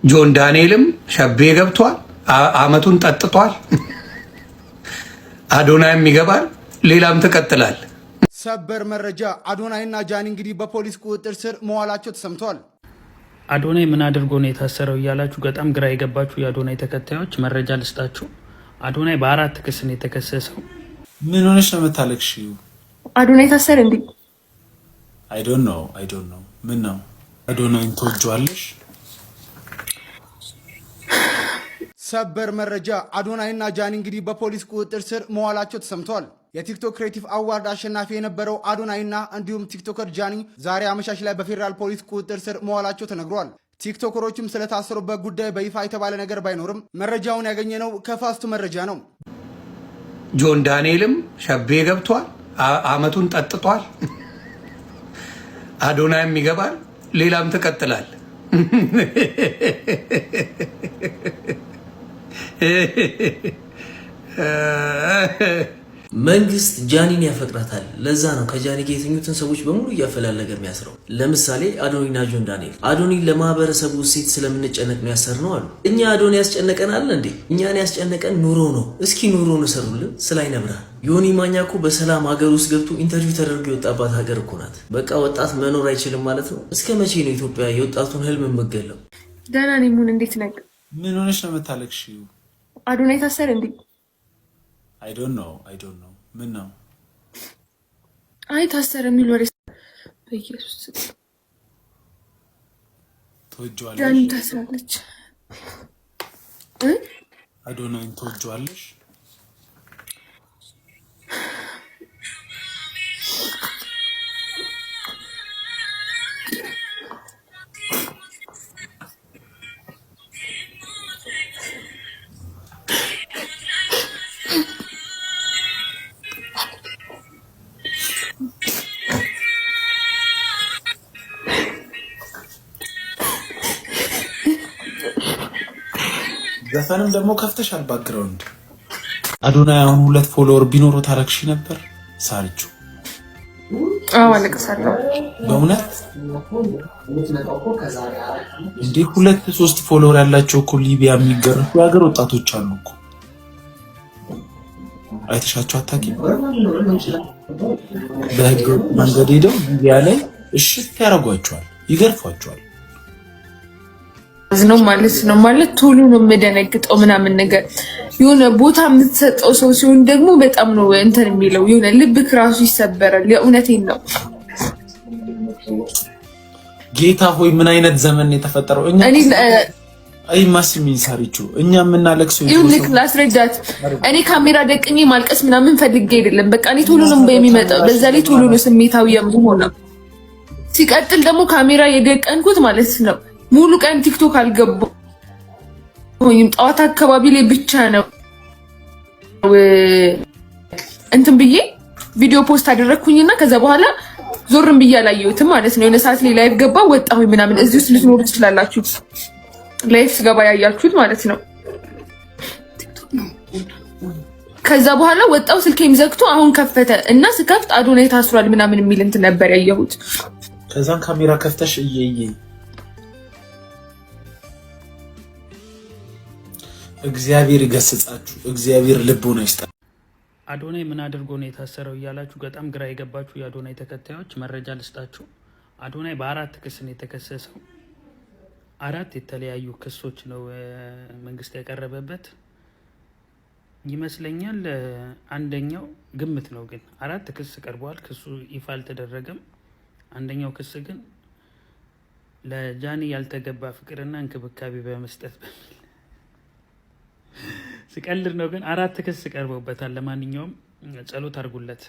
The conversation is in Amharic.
ጆን ዳንኤልም ሸቤ ገብቷል። አመቱን ጠጥቷል። አዶናይም ይገባል። ሌላም ትቀጥላል። ሰበር መረጃ አዶናይና ጃኒ እንግዲህ በፖሊስ ቁጥጥር ስር መዋላቸው ተሰምቷል። አዶናይ ምን አድርጎ ነው የታሰረው እያላችሁ በጣም ግራ የገባችሁ የአዶናይ ተከታዮች መረጃ ልስጣችሁ። አዶናይ በ4 ክስ ነው የተከሰሰው። ምን ሆነሽ ነው የምታለቅሽው? አዶናይ ታሰረ እንዴ? አይ ዶንት ኖ ምን ነው አዶናይን ትወጂዋለሽ? ሰበር መረጃ አዶናይና ጃኒ እንግዲህ በፖሊስ ቁጥጥር ስር መዋላቸው ተሰምቷል። የቲክቶክ ክሬቲቭ አዋርድ አሸናፊ የነበረው አዶናይና እንዲሁም ቲክቶከር ጃኒ ዛሬ አመሻሽ ላይ በፌዴራል ፖሊስ ቁጥጥር ስር መዋላቸው ተነግሯል። ቲክቶከሮችም ስለታሰሩበት ጉዳይ በይፋ የተባለ ነገር ባይኖርም መረጃውን ያገኘነው ከፋስቱ መረጃ ነው። ጆን ዳንኤልም ሸቤ ገብቷል። አመቱን ጠጥቷል። አዶናይም ይገባል። ሌላም ትቀጥላል። መንግስት ጃኒን ያፈቅራታል። ለዛ ነው ከጃኒ ጋር የተኙትን ሰዎች በሙሉ እያፈላለገ የሚያስረው። ለምሳሌ አዶኒና ጆን ዳንኤል አዶኒን ለማህበረሰቡ እሴት ስለምንጨነቅ ነው ያሰርነው አሉ። እኛ አዶኒ ያስጨነቀናል እንዴ? እኛን ያስጨነቀን ኑሮ ነው። እስኪ ኑሮን እሰሩልን። ስላይ ነብራ ዮኒ ማኛ እኮ በሰላም ሀገር ውስጥ ገብቶ ኢንተርቪው ተደርጎ የወጣባት ሀገር እኮ ናት። በቃ ወጣት መኖር አይችልም ማለት ነው። እስከ መቼ ነው ኢትዮጵያ የወጣቱን ህልም የምገለው? ደህና ነኝ። ሙን እንዴት ነህ? ምን ሆነሽ ነው የምታለቅሽው? አዶናይ ታሰረ እንዴ? አይ ዶንት ኖ ምን ነው? አይ ታሰረ የሚል ወሬ በኢየሱስ ትወጂዋለሽ? ጃኒ ታስራለች። አዶናይን ትወጂዋለሽ? ዘፈንም ደግሞ ከፍተሻል ባክግራውንድ። አዶናይ አሁን 2 ፎሎወር ቢኖረው ታረክሽ ነበር ሳርቹ? አዎ አለቀሳለሁ። በእውነት እንዴ 2-3 ፎሎወር ያላቸው እኮ ሊቢያ የሚገርፉ የሀገር ወጣቶች አሉ እኮ። አይተሻቸው አታውቂም? በህግ መንገድ ሄደው ሊቢያ ላይ እሽት ያደርጓቸዋል፣ ይገርፏቸዋል። ነው ማለት ቶሎ ነው የምደነግጠው ምናምን ነገር። የሆነ ቦታ የምትሰጠው ሰው ሲሆን ደግሞ በጣም ነው እንትን የሚለው፣ የሆነ ልብክ ራሱ ይሰበራል። የእውነቴን ነው። ጌታ ሆይ ምን አይነት ዘመን የተፈጠረው! እኛ አይ ማስሚን ሳሪቹ እኛ የምናለቅሰው ይሁንክ ላስረዳት። እኔ ካሜራ ደቅኜ ማልቀስ ምናምን ፈልጌ አይደለም። በቃ እኔ ቶሎ ነው የሚመጣው። በዛ ላይ ቶሎ ነው ስሜታዊ የምሆነው። ሲቀጥል ደግሞ ካሜራ የደቀንኩት ማለት ነው ሙሉ ቀን ቲክቶክ አልገባሁኝም። ጠዋት አካባቢ ላይ ብቻ ነው እንትን ብዬ ቪዲዮ ፖስት አደረኩኝና ከዛ በኋላ ዞርም ብዬ አላየሁትም ማለት ነው። የሆነ ሰዓት ላይ ላይቭ ገባ ወጣሁኝ ምናምን። እዚህ ውስጥ ልትኖሩ ትችላላችሁ፣ ላይቭ ስገባ ያያችሁት ማለት ነው። ከዛ በኋላ ወጣው፣ ስልኬም ዘግቶ አሁን ከፈተ እና ስከፍት አዶናይ ታስሯል ምናምን የሚል እንትን ነበር ያየሁት። ከዛን ካሜራ ከፍተሽ እየየ እግዚአብሔር ይገስጻችሁ፣ እግዚአብሔር ልቦና ይስጣችሁ። አዶናይ ምን አድርጎ ነው የታሰረው እያላችሁ በጣም ግራ የገባችሁ የአዶናይ ተከታዮች መረጃ ልስጣችሁ። አዶናይ በ4 ክስ ነው የተከሰሰው። 4 የተለያዩ ክሶች ነው መንግስት ያቀረበበት ይመስለኛል። አንደኛው ግምት ነው ግን 4 ክስ ቀርበዋል። ክሱ ይፋ አልተደረገም። አንደኛው ክስ ግን ለጃኒ ያልተገባ ፍቅርና እንክብካቤ በመስጠት በሚል ስቀልድ ነው ግን 4 ክስ ቀርበውበታል። ለማንኛውም ጸሎት አድርጉለት።